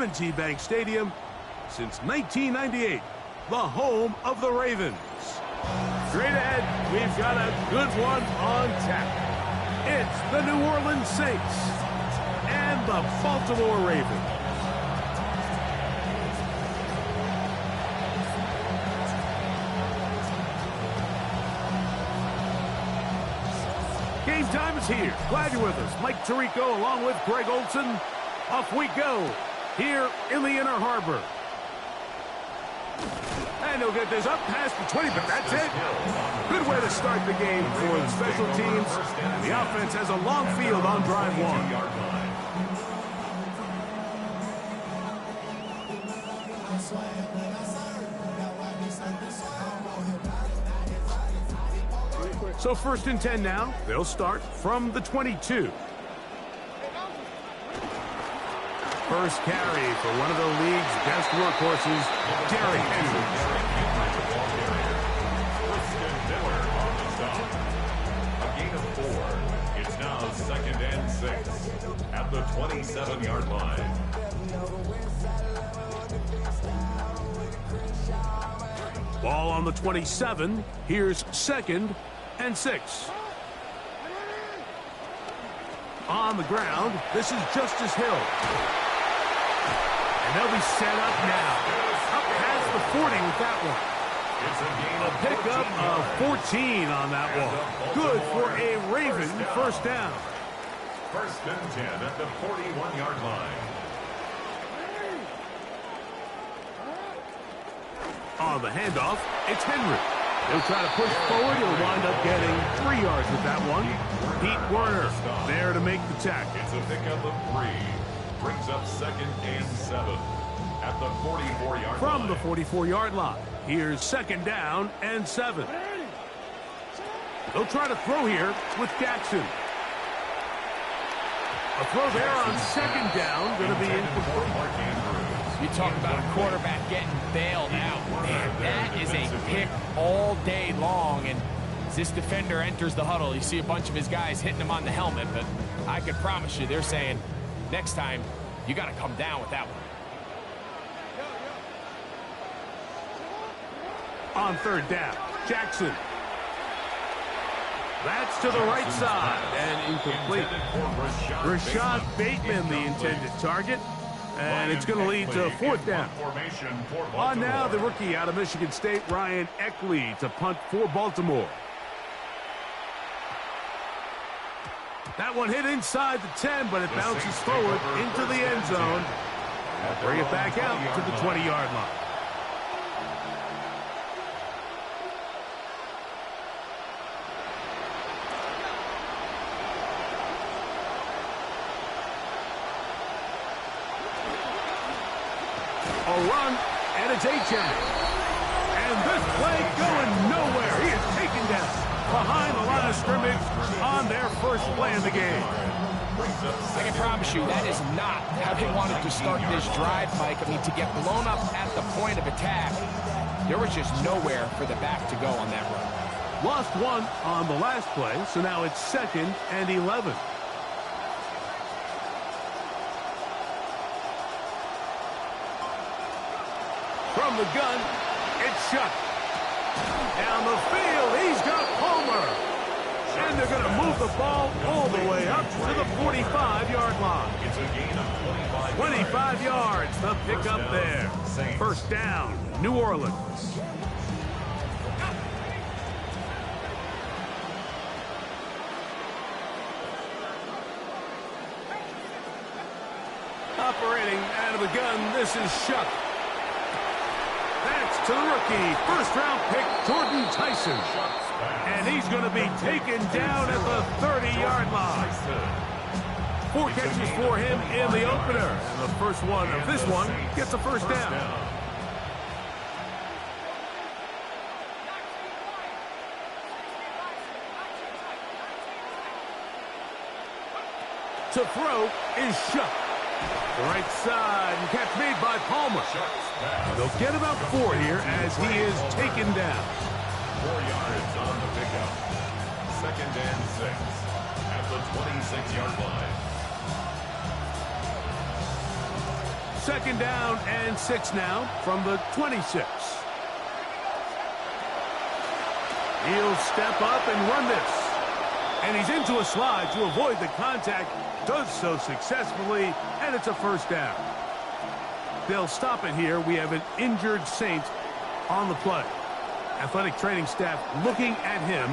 M&T Bank Stadium since 1998, the home of the Ravens. Straight ahead, we've got a good one on tap. It's the New Orleans Saints and the Baltimore Ravens. Game time is here. Glad you're with us. Mike Tirico along with Greg Olson. Off we go here in the Inner Harbor. And he'll get this up past the 20, but that's it. Good way to start the game for the special teams. The offense has a long field on drive one. So 1st and 10 now. They'll start from the 22. First carry for one of the league's best workhorses, Derrick Henry. A gain of 4. It's now 2nd and 6 at the 27-yard line. Ball on the 27. Here's 2nd and 6. On the ground, this is Justice Hill. And they'll be set up now. Up past the 40 with that one. A pickup of 14 on that one. Good for a Raven first down. 1st and 10 at the 41-yard line. On the handoff, it's Henry. He'll try to push forward. He'll wind up getting 3 yards with that one. Pete Werner there to make the tackle. It's a pickup of 3. Brings up 2nd and 7 at the 44-yard line. From the 44-yard line, here's 2nd down and 7. They'll try to throw here with Jackson. A throw there on 2nd down, going to be incomplete. You talk about a quarterback getting bailed out. Man, that is a pick all day long. And as this defender enters the huddle, you see a bunch of his guys hitting him on the helmet. But I can promise you, they're saying, next time, you got to come down with that one. On 3rd down, Jackson. That's to the right side and incomplete. Rashad Bateman, the intended target. And it's going to lead to 4th down. On now, the rookie out of Michigan State, Ryan Eckley, to punt for Baltimore. That one hit inside the 10, but it bounces forward into the end zone. Bring it back out to the 20-yard line. A run, and it's H.M. And this play going nowhere. He is taken down behind the line of scrimmage on their first play of the game. I can promise you that is not how they wanted to start this drive, Mike. I mean, to get blown up at the point of attack, there was just nowhere for the back to go on that run. Lost 1 on the last play, so now it's 2nd and 11. From the gun, it's Shuck. Down the field, he's got Palmer. And they're going to move the ball all the way up to the 45-yard line. It's a gain of 25 yards, the pickup there. First down, New Orleans. Operating out of the gun, this is Shuck. That's to the rookie, first-round pick, Jordan Tyson. And he's going to be taken down at the 30-yard line. 4 catches for him in the opener. And the first one of this one gets a first down. To throw is Shuck. The right side, and catch made by Palmer. They'll get about 4 here as he is taken down. 4 yards on the pickup. 2nd and 6 at the 26-yard line. second down and 6 now from the 26. He'll step up and run this. And he's into a slide to avoid the contact. Does so successfully, and it's a first down. They'll stop it here. We have an injured Saint on the play. Athletic training staff looking at him,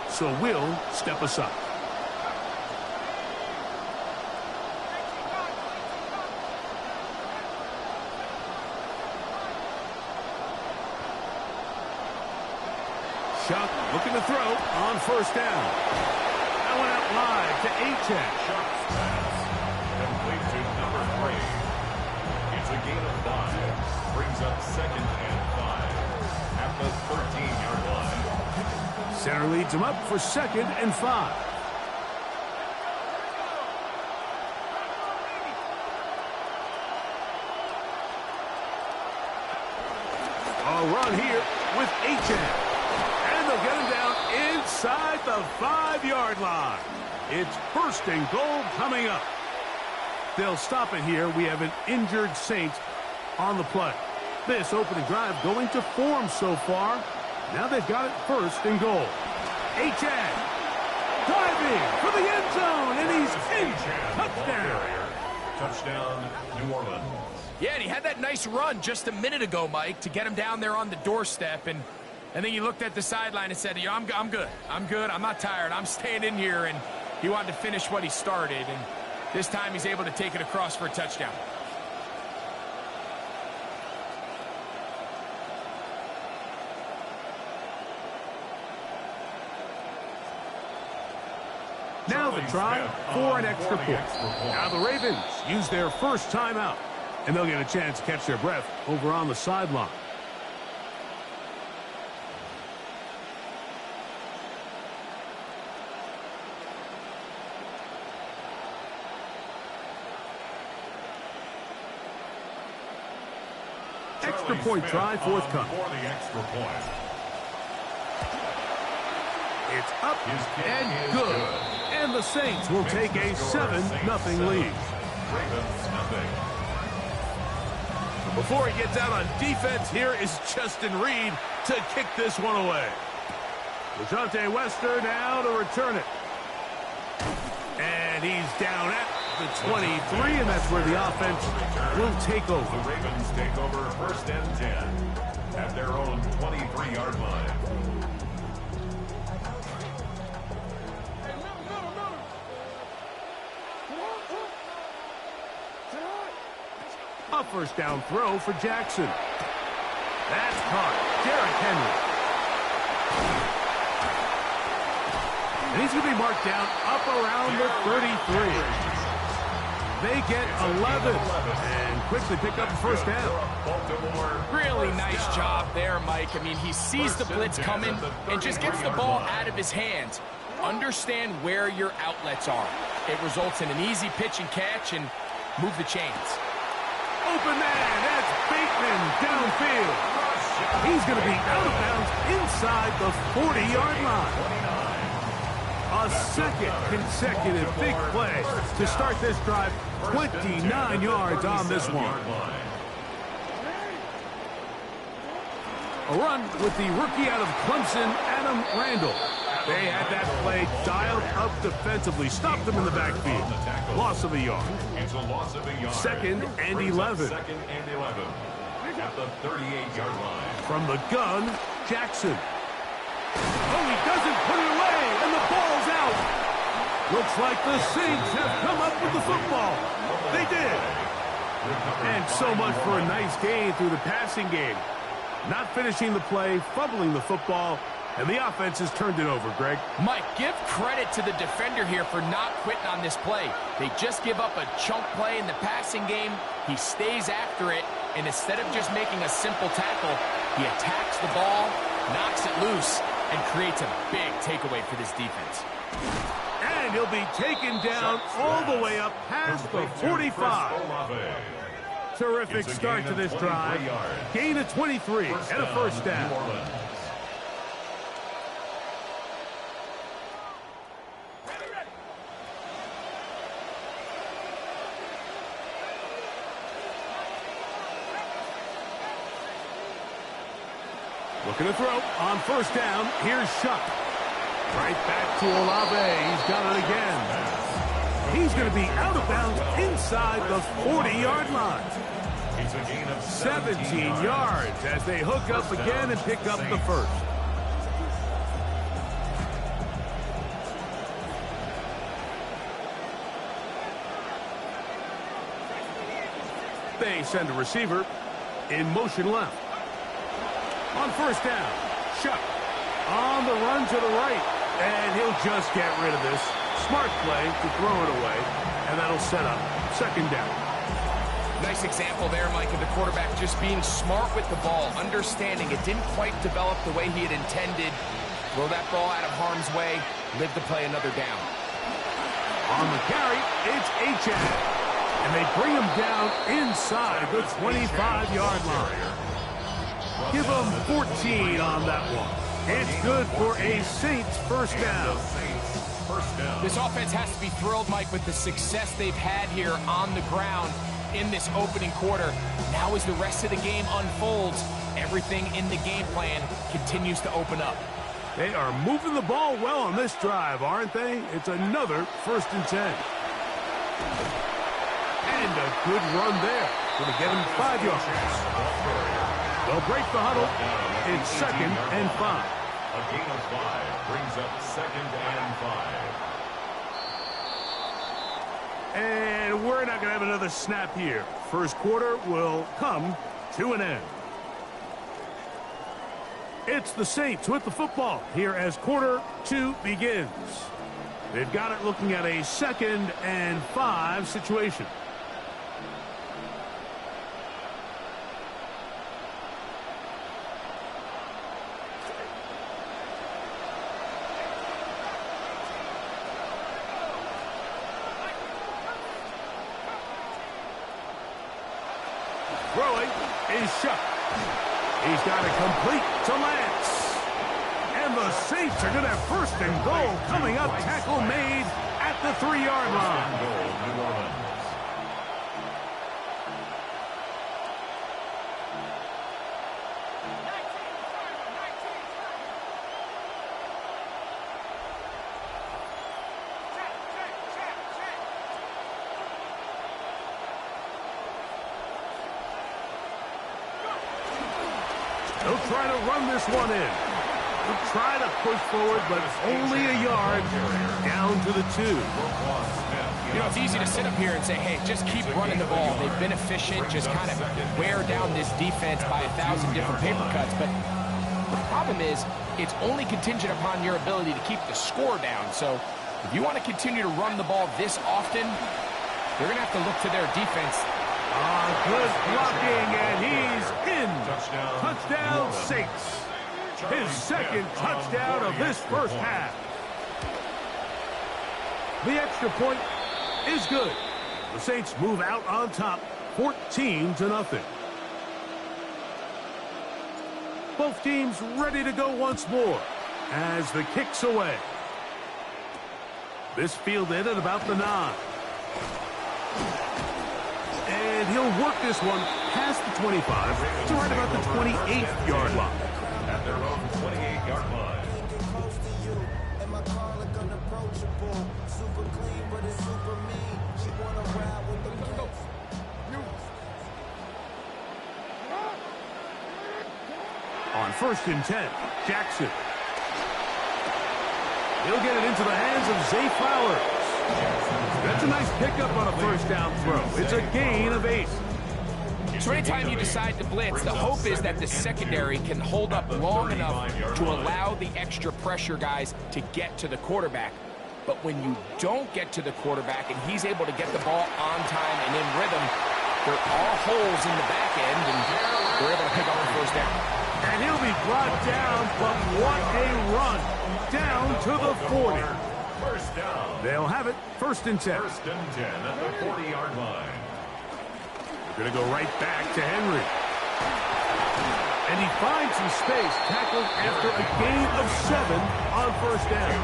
so we'll step aside. Chuck looking to throw on first down. That went out wide to Achane. Chuck's pass. Complete to number 3. It's a gain of 5. Brings up second and 5. At the 13-yard line. Center leads him up for second and 5. A run here with Achane. They'll get him down inside the 5-yard line. It's first and goal coming up. They'll stop it here. We have an injured Saint on the play. This opening drive going to form so far. Now they've got it first and goal. Achane driving for the end zone, and he's in. Touchdown. Touchdown, New Orleans. Yeah, and he had that nice run just a minute ago, Mike, to get him down there on the doorstep. And then he looked at the sideline and said, I'm good. I'm good. I'm not tired. I'm staying in here. And he wanted to finish what he started. And this time he's able to take it across for a touchdown. Now the try for an extra point. Now the Ravens use their first timeout. And they'll get a chance to catch their breath over on the sideline. Extra point try forthcoming. It's up and good. And the Saints will take a 7-0 lead. Before he gets out on defense, here is Justin Reed to kick this one away. Dejounte Wester now to return it. And he's down at the 23, and that's where the offense will take over. The Ravens take over first and 10 at their own 23-yard line. A first down throw for Jackson. That's caught. Derrick Henry. And he's going to be marked down up around the 33. They get 11 and quickly pick up the first down. Really nice job there, Mike. I mean, he sees the blitz coming and just gets the ball out of his hands. Understand where your outlets are. It results in an easy pitch and catch and move the chains. Open man, that's Bateman downfield. He's going to be out of bounds inside the 40-yard line. A second consecutive big play to start this drive. 29 yards on this one. A run with the rookie out of Clemson, Adam Randall. They had that play dialed up defensively. Stopped them in the backfield. Loss of a yard. It's a loss of a yard. Second and 11. Second and 11 at the 38-yard line. From the gun, Jackson. Oh, he doesn't put it away, and the ball's out. Looks like the Saints have come up with the football. They did. And so much for a nice gain through the passing game. Not finishing the play, fumbling the football, and the offense has turned it over, Greg. Mike, give credit to the defender here for not quitting on this play. They just give up a chunk play in the passing game. He stays after it, and instead of just making a simple tackle, he attacks the ball, knocks it loose, and creates a big takeaway for this defense. And he'll be taken down all the way up past the 45. Terrific start to this drive. Gain of 23 and a first down. Looking to throw on first down. Here's Shuck. Right back to Olave. He's got it again. He's going to be out of bounds inside the 40-yard line. It's a gain of 17 yards as they hook up again and pick up the first. They send a receiver in motion left. On first down, Shuck on the run to the right, and he'll just get rid of this. Smart play to throw it away, and that'll set up second down. Nice example there, Mike, of the quarterback just being smart with the ball, understanding it didn't quite develop the way he had intended. Throw that ball out of harm's way, live to play another down. On the carry, it's Achane, and they bring him down inside the 25-yard line. Give him 14 on that one. It's good for a Saints first down. This offense has to be thrilled, Mike, with the success they've had here on the ground in this opening quarter. Now as the rest of the game unfolds, everything in the game plan continues to open up. They are moving the ball well on this drive, aren't they? It's another 1st and 10. And a good run there. Going to get him 5 yards. They'll break the huddle. It's 2nd and 5. A gain of 5 brings up 2nd and 5. And we're not going to have another snap here. First quarter will come to an end. It's the Saints with the football here as quarter 2 begins. They've got it looking at a 2nd and 5 situation. Throwing is Shuck. He's got it complete to Lance. And the Saints are going to have 1st and goal coming up. Tackle made at the 3-yard line. They'll try to run this one in. They'll try to push forward, but only a yard down to the 2. You know, it's easy to sit up here and say, hey, just keep running the ball. They've been efficient, just kind of wear down this defense by 1,000 different paper cuts. But the problem is, it's only contingent upon your ability to keep the score down. So if you want to continue to run the ball this often, they're going to have to look to their defense. Good blocking, and he's in. Touchdown, Saints. His 2nd touchdown of this first half. The extra point is good. The Saints move out on top, 14-0. Both teams ready to go once more as the kick's away. This fielded at about the 9. And he'll work this one past the 25 to right about the 28th-yard line. At their own 28-yard line. On 1st and 10, Jackson. He'll get it into the hands of Zay Flowers. That's a nice pickup on a 1st down throw. It's a gain of 8. So anytime you decide to blitz, the hope is that the secondary can hold up long enough to allow the extra pressure guys to get to the quarterback. But when you don't get to the quarterback and he's able to get the ball on time and in rhythm, there are holes in the back end, and they're able to pick up the 1st down. And he'll be brought down, but what a run. Down to the 40. 1st down. They'll have it 1st and 10. 1st and 10 at the 40-yard line. They're going to go right back to Henry. And he finds some space, tackled after a gain of 7 on 1st down.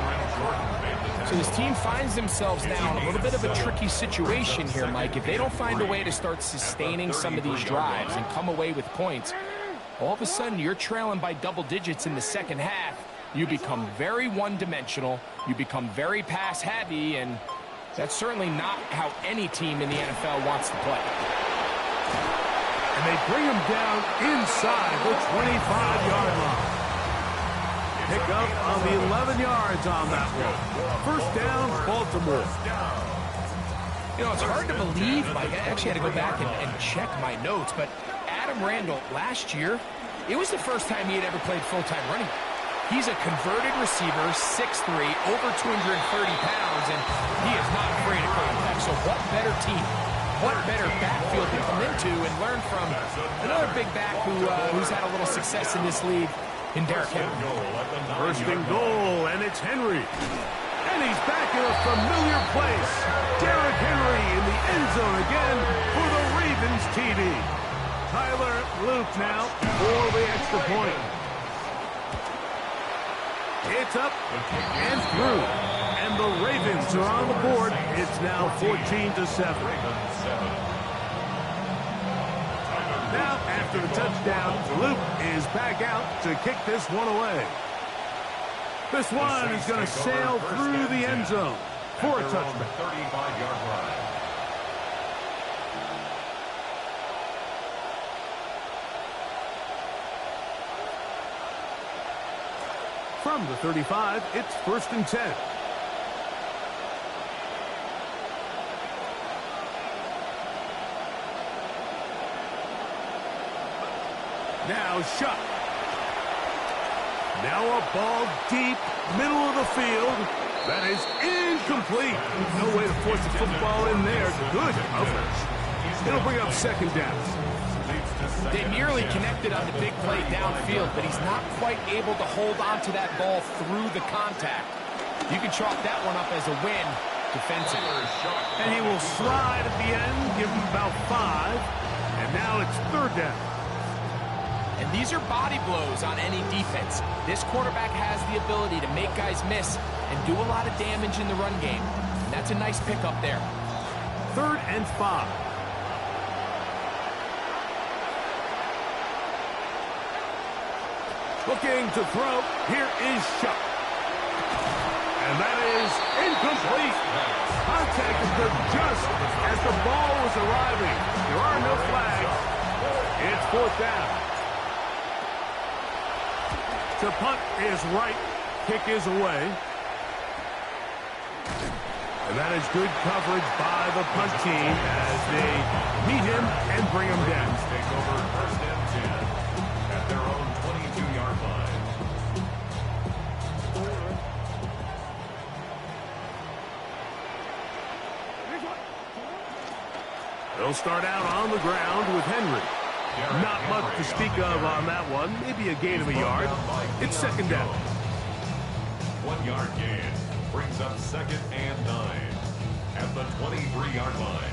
So this team finds themselves now in a little bit of a tricky situation here, Mike. If they don't find a way to start sustaining some of these drives and come away with points, all of a sudden you're trailing by double digits in the second half. You become very one-dimensional, you become very pass-heavy, and that's certainly not how any team in the NFL wants to play. And they bring him down inside the 25-yard line. Pick up on the 11 yards on that one. First down, Baltimore. You know, it's hard to believe. I actually had to go back and check my notes, but Adam Randall, last year, it was the first time he had ever played full-time running. He's a converted receiver, 6'3", over 230 pounds, and he is not afraid of contact. So what better team, what better backfield to come into and learn from another big back who's had a little success in this league in Derrick Henry. First and goal, and it's Henry. And he's back in a familiar place. Derrick Henry in the end zone again for the Ravens TD. Tyler Luke now for the extra point. It's up and through. And the Ravens are on the board. It's now 14-7. Now, after the touchdown, Luke is back out to kick this one away. This one is going to sail through the end zone for a touchback. 35-yard line. From the 35, it's first and 10. Now shot. Now a ball deep, middle of the field. That is incomplete. No way to force the football in there. Good coverage. It'll bring up second down. They nearly connected on the big play downfield, but he's not quite able to hold on to that ball through the contact. You can chalk that one up as a win defensively. And he will slide at the end, give him about 5. And now it's third down. And these are body blows on any defense. This quarterback has the ability to make guys miss and do a lot of damage in the run game. And that's a nice pickup there. Third and 5. Looking to throw. Here is Shuck. And that is incomplete. Contact occurred just as the ball was arriving. There are no flags. It's fourth down. The punt is right. Kick is away. And that is good coverage by the punt team as they meet him and bring him down. Take over first and 10 at their own 22-yard line. They'll start out on the ground with Henry. Not much to speak of on that one. Maybe a gain of a yard. It's second down. 1 yard gain brings up second and 9 at the 23-yard line.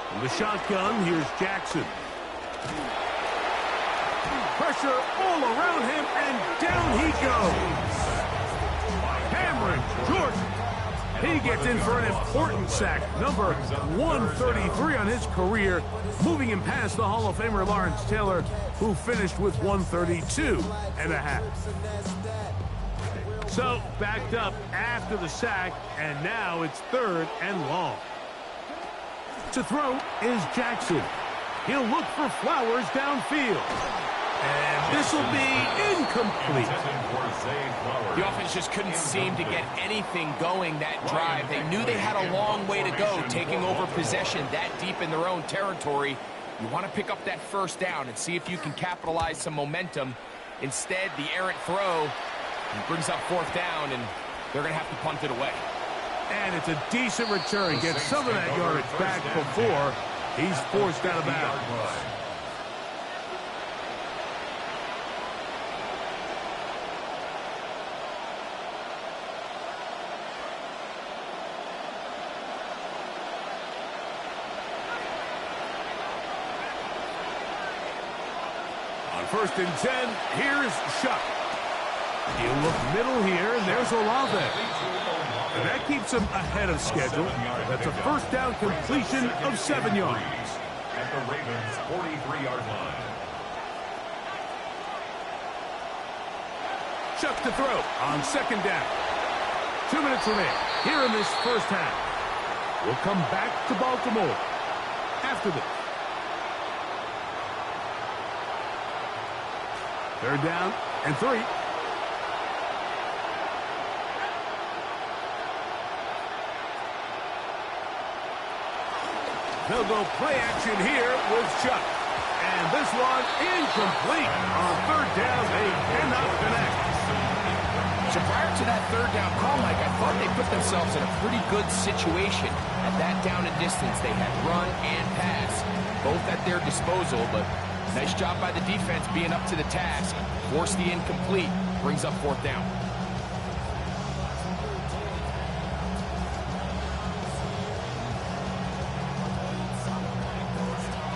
From the shotgun, here's Jackson. Pressure all around him, and down he goes. Cameron Jordan. He gets in for an important sack. Number 133 on his career, moving him past the Hall of Famer Lawrence Taylor, who finished with 132 and a half. So, backed up after the sack, and now it's third and long. To throw is Jackson. He'll look for Flowers downfield. And this will be incomplete. The offense just couldn't seem to get anything going that drive. They knew they had a long way to go, taking over possession that deep in their own territory. You want to pick up that first down and see if you can capitalize some momentum. Instead, the errant throw brings up fourth down, and they're going to have to punt it away. And it's a decent return. Gets some of that yardage back before he's forced out of bounds. On first and 10, here's Shuck. He'll look middle here, and there's Olave. And that keeps him ahead of schedule. That's a first down completion of 7 yards. At the Ravens' 43-yard line. Chuck to throw on second down. 2 minutes remaining here in this first half. We'll come back to Baltimore after this. Third down and 3. They'll go play action here with Chuck. And this one incomplete. On third down, they cannot connect. So prior to that third down call, Mike, I thought they put themselves in a pretty good situation. At that down and distance, they had run and pass, both at their disposal, but nice job by the defense being up to the task. Force the incomplete, brings up fourth down.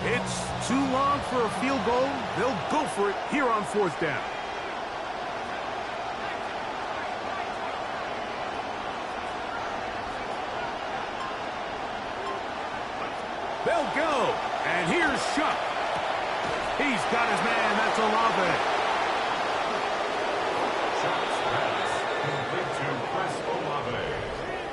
It's too long for a field goal. They'll go for it here on fourth down. They'll go. And here's Shuck. He's got his man. That's Olave. Shuck's pass complete to Chris Olave.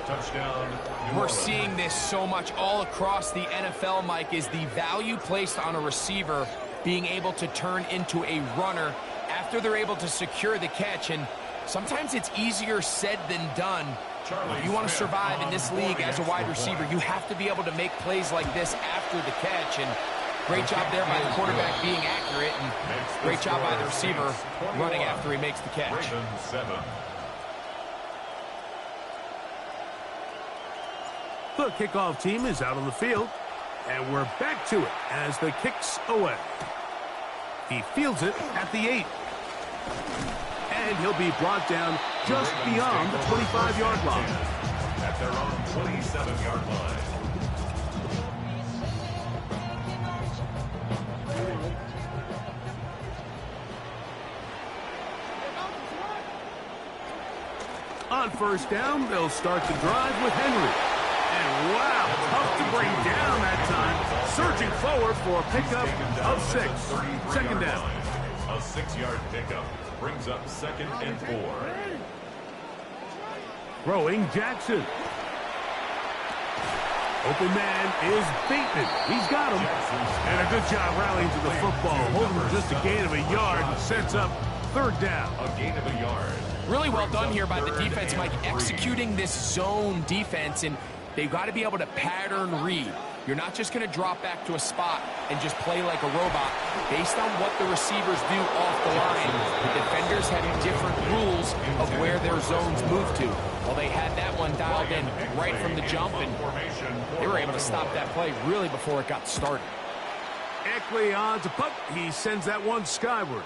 Touchdown, New We're Orleans. seeing this so much all across the NFL, Mike, is the value placed on a receiver being able to turn into a runner after they're able to secure the catch. And sometimes it's easier said than done. If you want to survive in this league as a wide receiver, you have to be able to make plays like this after the catch. And great job there by the quarterback being accurate, and great job by the receiver running after he makes the catch. Ravens 7. The kickoff team is out on the field, and we're back to it as the kick's away. He fields it at the 8. And he'll be brought down just beyond the 25-yard line. At their own 27-yard line. On first down, they'll start the drive with Henry. And wow, tough to bring down that time. Surging forward for a pickup of 6. Second down. A 6-yard pickup brings up 2nd and 4. Throwing Jackson. Open man is Bateman. He's got him. And a good job rallying to the football. Holding just a gain of a yard and sets up third down. A gain of a yard. Really well done here by the defense, Mike, executing this zone defense, and they've got to be able to pattern read. You're not just going to drop back to a spot and just play like a robot. Based on what the receivers do off the line, the defenders have different rules of where their zones move to. Well, they had that one dialed in right from the jump, and they were able to stop that play really before it got started. Eckley on to punt. He sends that one skyward.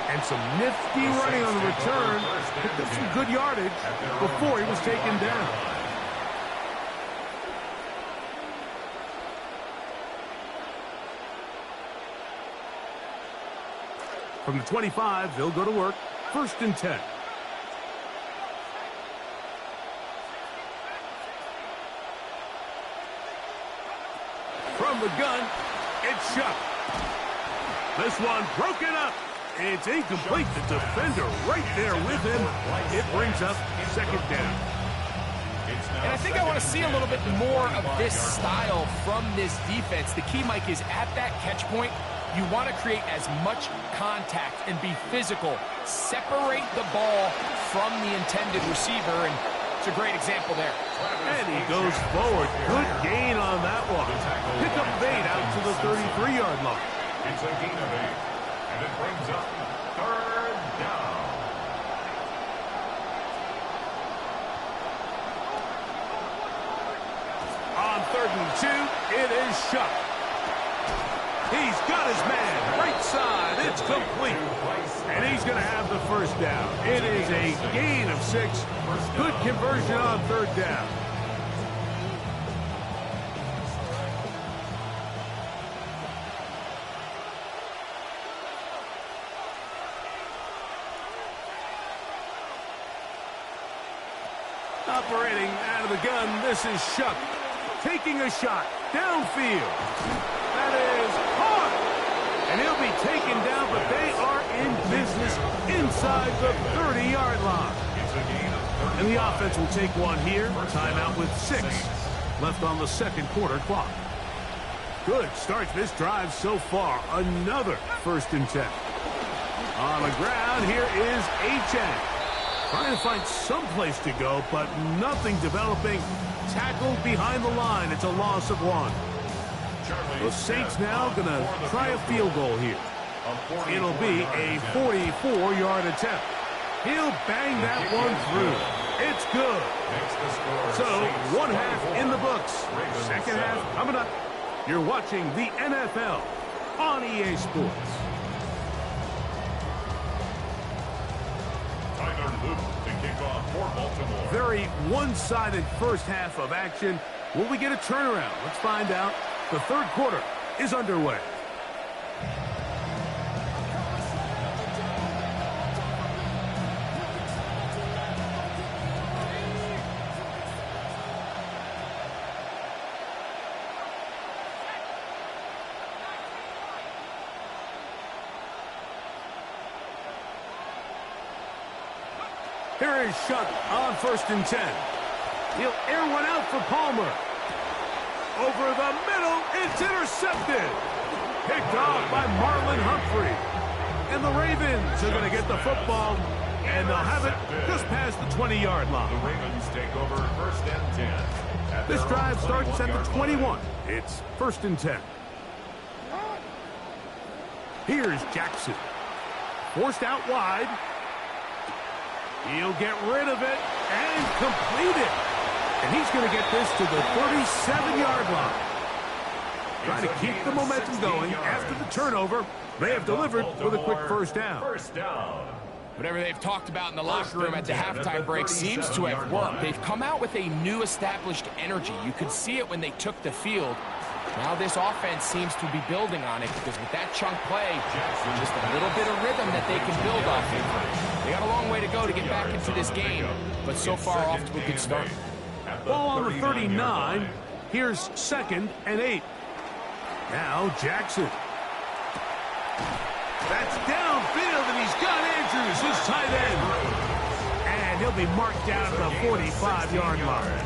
And some nifty running on the return. Picked up some good yardage before he was taken down. From the 25, they'll go to work. 1st and 10. From the gun, it's Shuck. This one broken up. It's incomplete. The defender right there with him. It brings up 2nd down. And I think I want to see a little bit more of this style from this defense. The key, Mike, is at that catch point, you want to create as much contact and be physical. Separate the ball from the intended receiver, and it's a great example there. And he goes forward. Good gain on that one. Pick up 8 out to the 33-yard line. It's a gain of 8. And it brings up 3rd down. On 3rd and 2, it is Shuck. He's got his man. Right side. It's complete. And he's going to have the first down. It is a gain of 6. Good conversion on 3rd down. Operating out of the gun, this is Shuck. Taking a shot downfield. That is caught. And he'll be taken down, but they are in business inside the 30-yard line. And the offense will take one here. Timeout with 6 left on the second quarter clock. Good start to this drive so far. Another 1st and 10. On the ground, here is Achane. Trying to find some place to go, but nothing developing. Tackled behind the line. It's a loss of 1. The Saints now going to try a field goal here. It'll be a 44-yard attempt. He'll bang that one through. It's good. So, 1 half in the books. Second half coming up. You're watching the NFL on EA Sports. Very one-sided first half of action. Will we get a turnaround? Let's find out. The third quarter is underway. Here is Shuck on 1st and 10. He'll air one out for Palmer. Over the middle, it's intercepted. Picked off by Marlon Humphrey. And the Ravens are going to get the football, and they'll have it just past the 20-yard line. The Ravens take over 1st and 10. This drive starts at the 21. It's 1st and 10. Here's Jackson. Forced out wide. He'll get rid of it and complete it. And he's going to get this to the 37-yard line. Trying to keep the momentum going after the turnover. They have delivered with a quick first down. Whatever they've talked about in the locker room at the halftime break seems to have worked. They've come out with a new established energy. You could see it when they took the field. Now this offense seems to be building on it because with that chunk play, just a little bit of rhythm that they can build off of. They got a long way to go to get back into this game, but so far off to a good start. Ball on the 39. Here's 2nd and 8. Now Jackson. That's downfield, and he's got Andrews, his tight end. And he'll be marked down at the 45-yard line.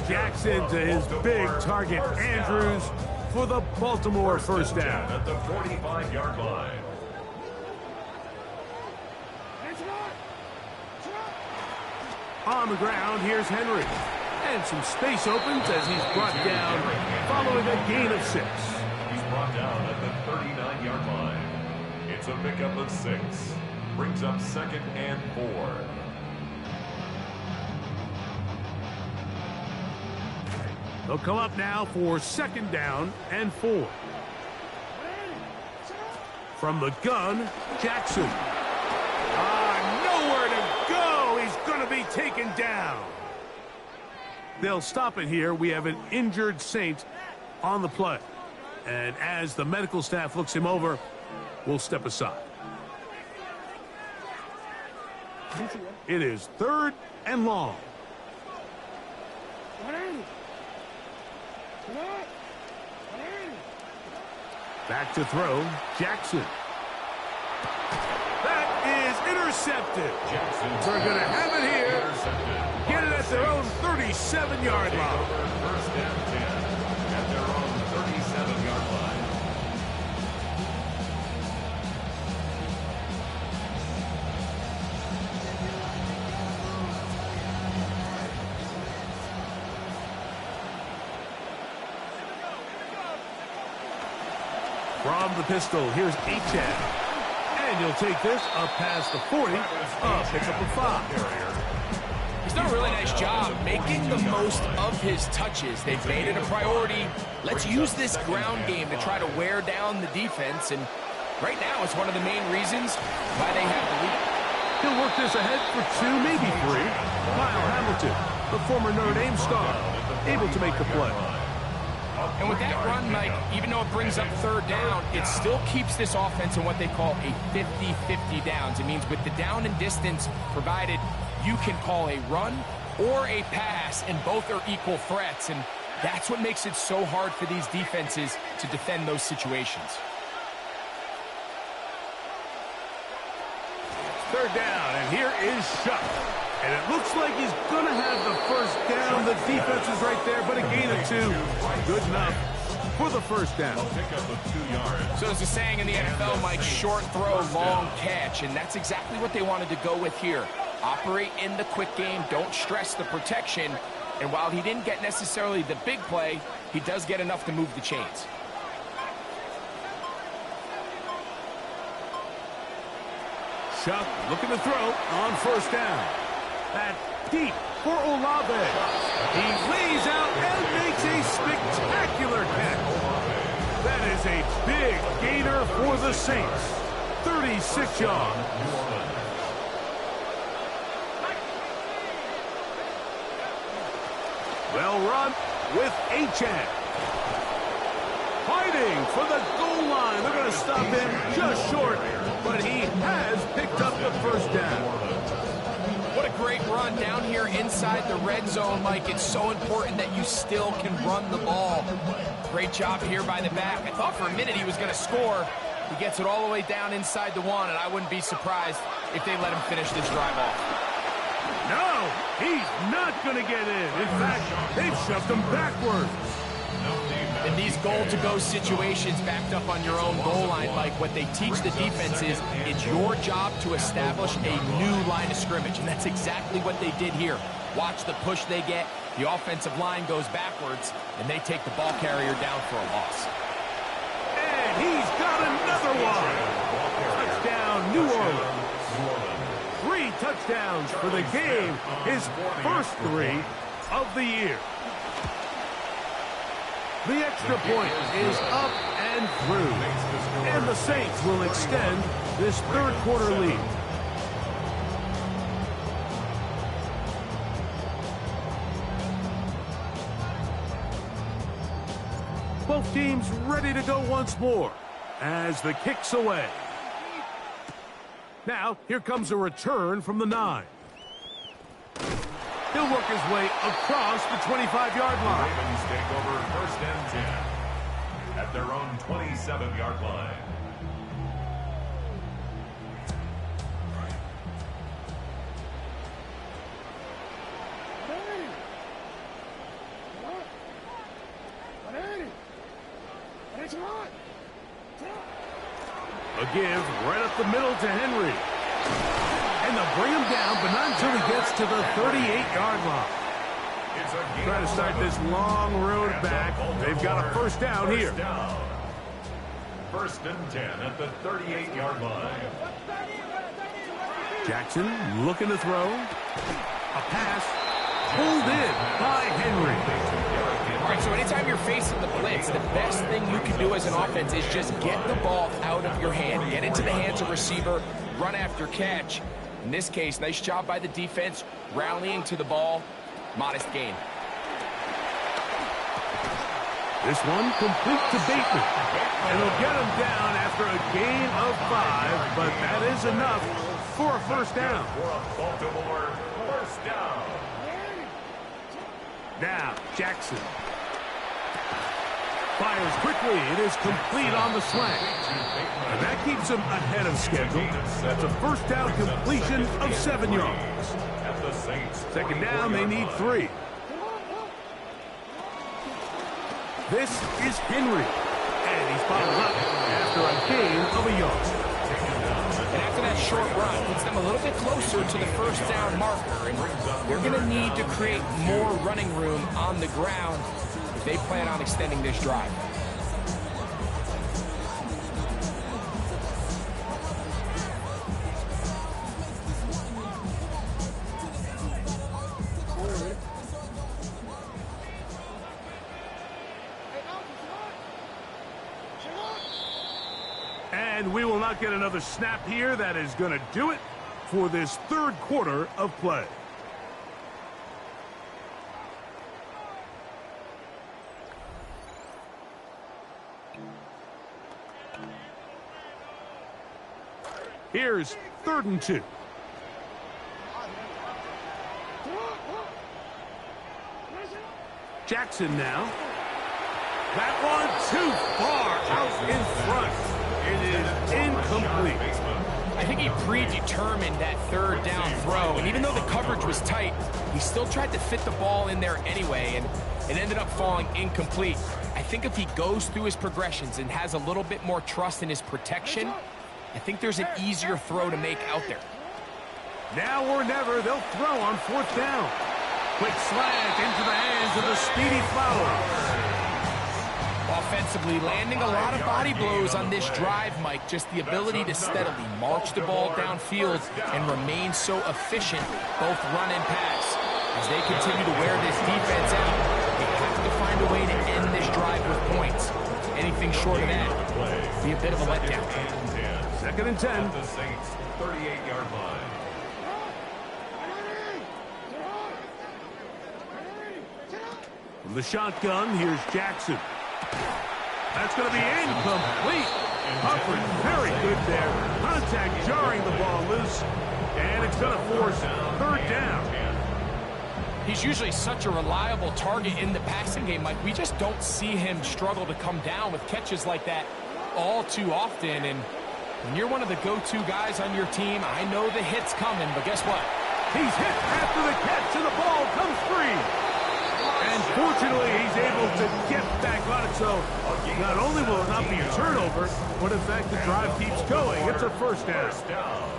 Jackson to his big target, Andrews, for the Baltimore first down. At the 45-yard line. On the ground, here's Henry. And some space opens as he's brought down following a gain of 6. He's brought down at the 39-yard line. It's a pickup of 6. Brings up 2nd and 4. They'll come up now for 2nd down and 4. From the gun, Jackson. Nowhere to go. He's going to be taken down. They'll stop it here. We have an injured Saint on the play. And as the medical staff looks him over, we'll step aside. It is 3rd and long. Back to throw, Jackson. That is intercepted. They're going to have it here. Get it at their own 37-yard line. First and 10 at their own 37-yard line. From the pistol, here's Achane. And he'll take this up past the 40. Picks up a 5. He's done a really nice job making the most of his touches. They've made it a priority. Let's use this ground game to try to wear down the defense. And right now, it's one of the main reasons why they have the lead. He'll work this ahead for 2, maybe 3. Kyle Hamilton, the former Notre Dame star, able to make the play. And with that run, Mike, even though it brings up third down, it still keeps this offense in what they call a 50-50 downs. It means with the down and distance provided, you can call a run or a pass, and both are equal threats. And that's what makes it so hard for these defenses to defend those situations. Third down, and here is Shuck. And it looks like he's going to have the first down. The defense is right there, but a gain of 2. Good enough for the first down. Pick up of 2 yards. So there's a saying in the NFL, Mike, short throw, long catch, and that's exactly what they wanted to go with here. Operate in the quick game, don't stress the protection, and while he didn't get necessarily the big play, he does get enough to move the chains. Shuck looking to throw on first down. That's deep for Olave. He lays out and makes a spectacular catch. That is a big gainer for the Saints. 36 yards. Well run with Achane. Fighting for the goal line. They're going to stop him just short, but he has picked up the first down. What a great run down here inside the red zone, Mike. It's so important that you still can run the ball. Great job here by the back. I thought for a minute he was going to score. He gets it all the way down inside the 1, and I wouldn't be surprised if they let him finish this drive off. No, he's not going to get in. In fact, they've shoved him backwards. In these goal-to-go situations backed up on your own goal line, Mike, what they teach the defense is it's your job to establish a new line of scrimmage, and that's exactly what they did here. Watch the push they get. The offensive line goes backwards, and they take the ball carrier down for a loss. And he's got another one. Touchdown, New Orleans. 3 touchdowns for the game, his first 3 of the year. The extra point is up and through, and the Saints will extend this third quarter lead. Both teams ready to go once more as the kick's away. Now, here comes a return from the 9. He'll work his way across the 25-yard line. Ravens take over first and 10 at their own 27-yard line. A give right up the middle to Henry. And they'll bring him down, but not until he gets to the 38-yard line. Trying to start this long road back. They've got a first down here. First and 10 at the 38-yard line. Jackson looking to throw. A pass pulled in by Henry. All right, so anytime you're facing the blitz, the best thing you can do as an offense is just get the ball out of your hand. Get into the hands of receiver, run after catch. In this case, nice job by the defense, rallying to the ball. Modest gain. This one complete to Bateman. And he'll get him down after a gain of 5, but that is enough for a first down. For a Baltimore first down. Now, Jackson. Fires quickly. It is complete on the slant. And that keeps him ahead of schedule. That's a first down completion of 7 yards. At the Saints. Second down, they need 3. This is Henry. And he's bottled up after a gain of a yard. And after that short run, puts them a little bit closer to the first down marker. And they're going to need to create more running room on the ground if they plan on extending this drive. And we will not get another snap here. That is going to do it for this third quarter of play. Here's 3rd and 2. Jackson now. That one too far out in front. It is incomplete. I think he predetermined that 3rd down throw, and even though the coverage was tight, he still tried to fit the ball in there anyway, and it ended up falling incomplete. I think if he goes through his progressions and has a little bit more trust in his protection, I think there's an easier throw to make out there. Now or never, they'll throw on 4th down. Quick slant into the hands of the speedy Flowers. Offensively, landing a lot of body blows on this drive, Mike. Just the ability to steadily march the ball downfield and remain so efficient, both run and pass. As they continue to wear this defense out, they have to find a way to end this drive with points. Anything short of that, be a bit of a letdown. 2nd and 10. The Saints, 38-yard line. From the shotgun, here's Jackson. That's going to be incomplete. Humphrey, very good there. Contact jarring the ball loose. And it's going to force 3rd down. He's usually such a reliable target in the passing game, Mike. We just don't see him struggle to come down with catches like that all too often. And when you're one of the go-to guys on your team, I know the hit's coming, but guess what? He's hit after the catch, and the ball comes free. And fortunately, he's able to get back on it, so not only will it not be a turnover, but in fact, the drive keeps going. It's a 1st down.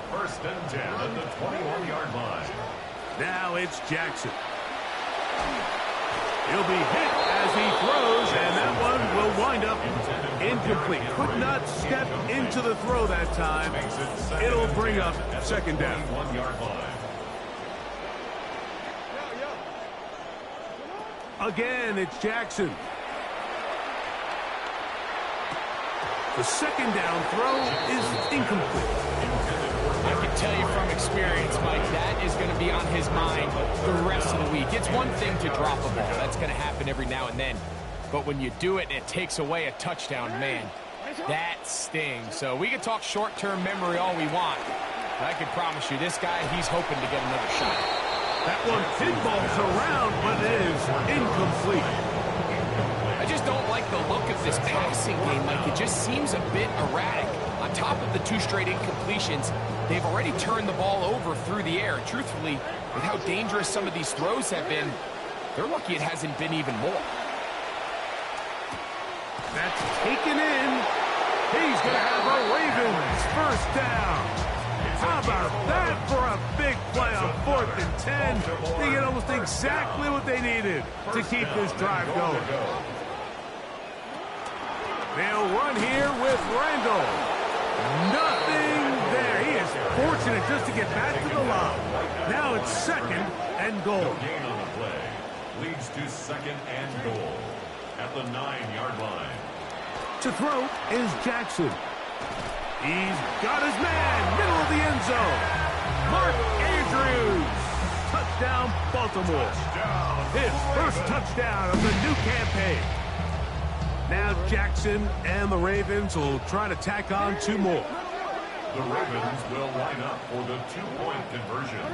1st and 10 at the 21-yard line. Now it's Jackson. He'll be hit as he throws, and that one will wind up incomplete. Could not step into the throw that time. It'll bring up 2nd down. 1-yard line. Again, it's Jackson. The 2nd down throw is incomplete. I can tell you from experience, Mike, that is going to be on his mind the rest of the week. It's one thing to drop a ball. That's going to happen every now and then. But when you do it and it takes away a touchdown, man, that stings. So we can talk short-term memory all we want. But I can promise you, this guy, he's hoping to get another shot. That one pinballs around, but it is incomplete. I just don't like the look of this passing game, Mike. It just seems a bit erratic. On top of the 2 straight incompletions, they've already turned the ball over through the air. Truthfully, with how dangerous some of these throws have been, they're lucky it hasn't been even more. That's taken in. He's going to have a Ravens 1st down. How about that for a big play on 4th and 10? They get almost exactly what they needed to keep this drive going. They'll run here with Randall. Nothing there. He is fortunate just to get back to the line. Now it's 2nd and goal. No gain on the play. Leads to 2nd and goal at the 9-yard line. To throw is Jackson. He's got his man, middle of the end zone. Mark Andrews. Touchdown, Baltimore. His 1st touchdown of the new campaign. Now Jackson and the Ravens will try to tack on 2 more. The Ravens will line up for the 2-point conversion.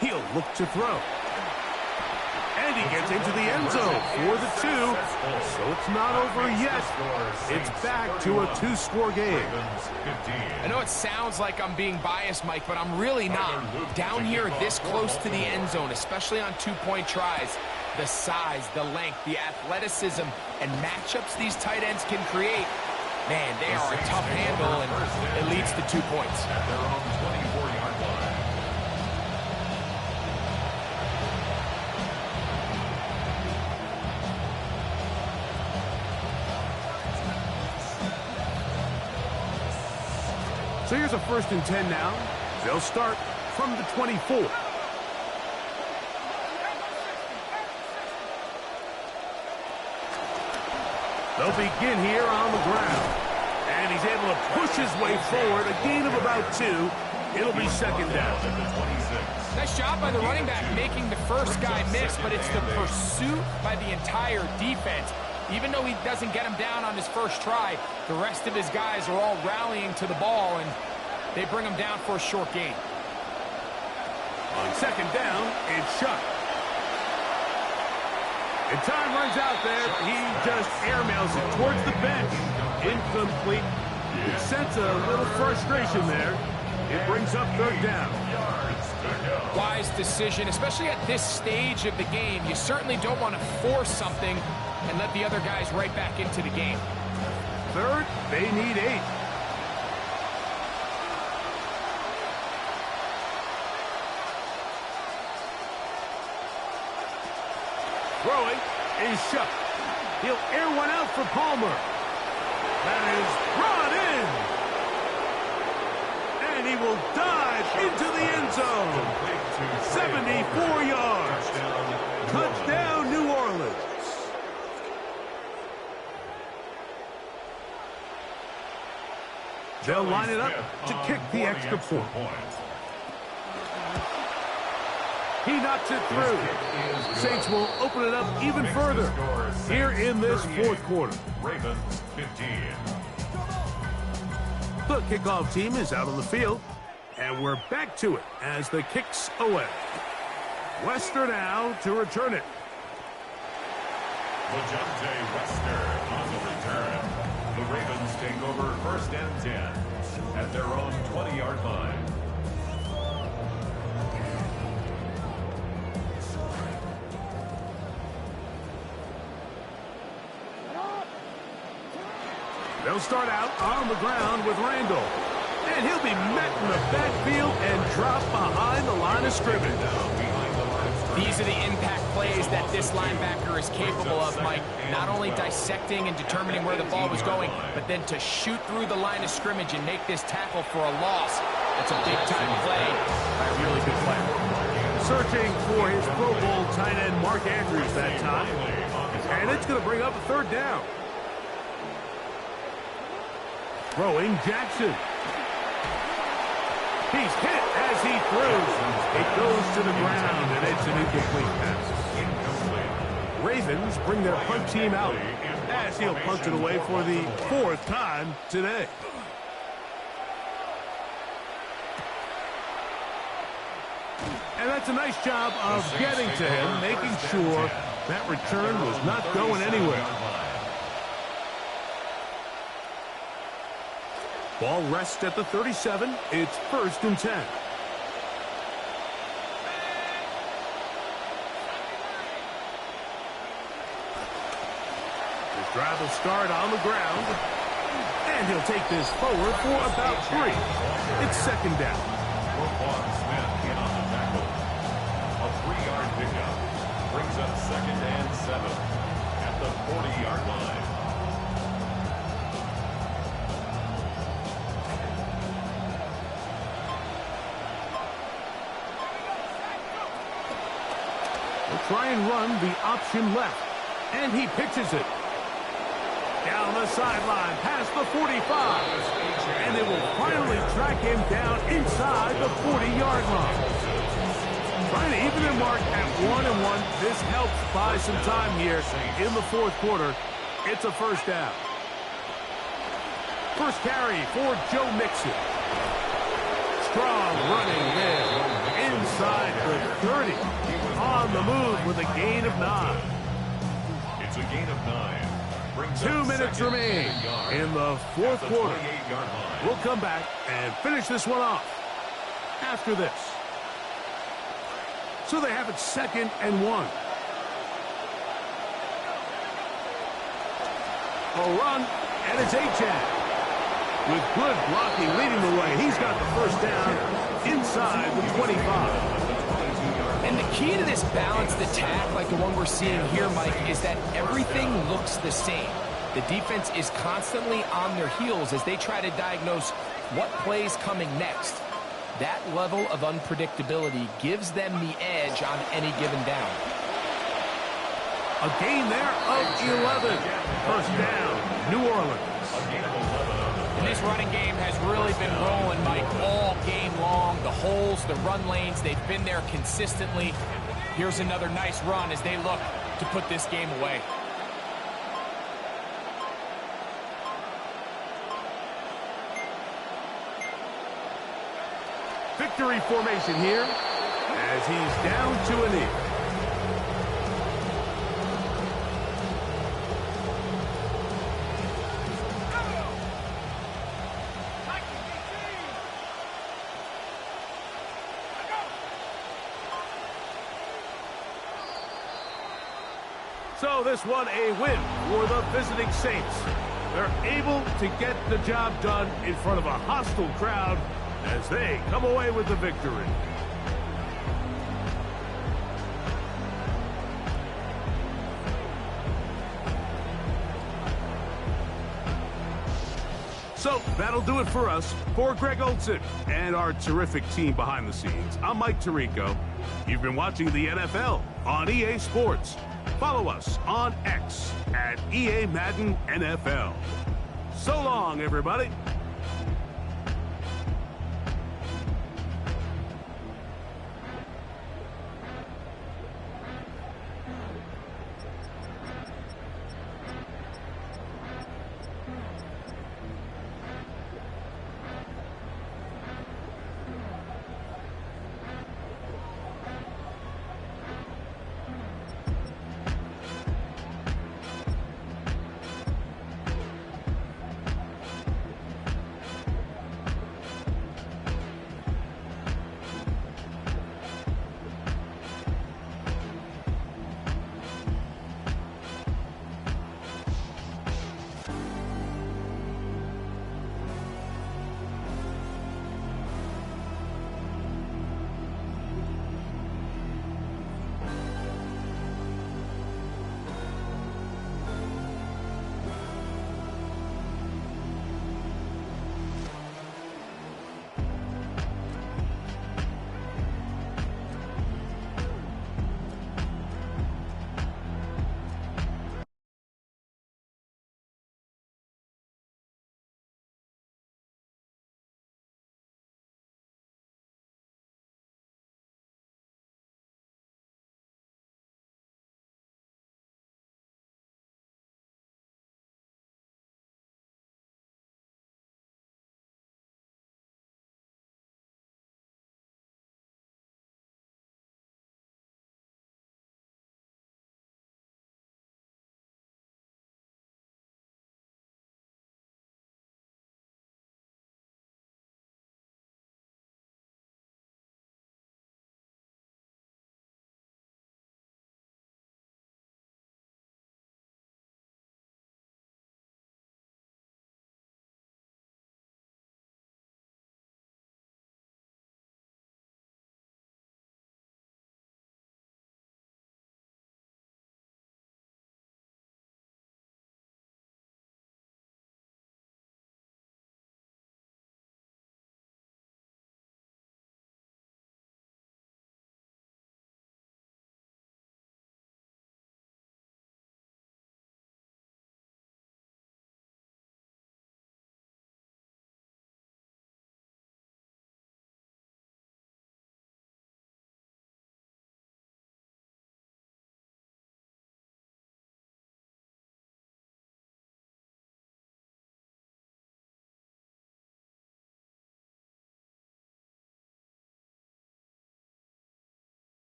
He'll look to throw. And he gets into the end zone for the 2. So it's not over yet. It's back to a 2-score game. I know it sounds like I'm being biased, Mike, but I'm really not. Down here this close to the end zone, especially on 2-point tries, the size, the length, the athleticism, and matchups these tight ends can create, man, they are a tough handle, and it leads to 2 points. At their own 24-yard line. So here's a 1st and 10 now. They'll start from the 24. They'll begin here on the ground. And he's able to push his way forward. A gain of about 2. It'll be 2nd down. Nice job by the running back making the first guy miss, but it's the pursuit by the entire defense Even though he doesn't get him down on his first try, the rest of his guys are all rallying to the ball, and they bring him down for a short gain. On second down, it's Shuck. And time runs out there. He just airmails it towards the bench. Incomplete. You sense a little frustration there. It brings up third down. Wise decision, especially at this stage of the game. You certainly don't want to force something and let the other guys right back into the game. Third, they need 8. Throwing is Shuck. He'll air one out for Palmer. That is brought in. And he will dive into the end zone. 74 yards. Touchdown, New Orleans. They'll line it up to kick the extra point. He knocks it through. Saints will open it up even further here in this fourth quarter. Ravens 15. The kickoff team is out on the field, and we're back to it as the kick's away. Wester now to return it. LeJohntay Wester on the return. The Ravens take over first and 10 at their own 20-yard line. They'll start out on the ground with Randall. And he'll be met in the backfield and dropped behind the line of scrimmage. These are the impact plays that this linebacker is capable of, Mike. Not only dissecting and determining where the ball was going, but then to shoot through the line of scrimmage and make this tackle for a loss. That's a big-time play by a really good player. Searching for his Pro Bowl tight end Mark Andrews that time. And it's going to bring up a third down. Throwing Jackson. He's hit as he throws. It goes to the ground, and it's an incomplete pass. Ravens bring their punt team out as he'll punt it away for the 4th time today. And that's a nice job of getting to him, making sure that return was not going anywhere. Ball rests at the 37. It's 1st and 10. This drive will start on the ground. And he'll take this forward for about 3. It's 2nd down. Roquan Smith in on the tackle. A 3-yard pickup brings up 2nd and 7 at the 40-yard line. Try and run the option left. And he pitches it. Down the sideline, past the 45. And they will finally track him down inside the 40-yard line. Trying to even their mark at 1-1. This helps buy some time here in the 4th quarter. It's a 1st down. First carry for Joe Mixon. Strong running there. Inside the 30. On the move with a gain of 9. It's a gain of 9. 2 minutes remain in the 4th quarter. We'll come back and finish this one off after this. So they have it 2nd and 1. A run, and it's Achane. With good blocking leading the way, he's got the 1st down inside the 25. And the key to this balanced attack, like the one we're seeing here, Mike, is that everything looks the same. The defense is constantly on their heels as they try to diagnose what play's coming next. That level of unpredictability gives them the edge on any given down. A gain there of 11. 1st down, New Orleans. And this running game has really been rolling, Mike, all game long. The holes, the run lanes, they've been there consistently. Here's another nice run as they look to put this game away. victory formation here as he's down to a knee. So this one a win for the visiting Saints. They're able to get the job done in front of a hostile crowd as they come away with the victory. So that'll do it for us. For Greg Olson and our terrific team behind the scenes, I'm Mike Tirico. You've been watching the NFL on EA Sports. Follow us on X at EA Madden NFL. So long, everybody.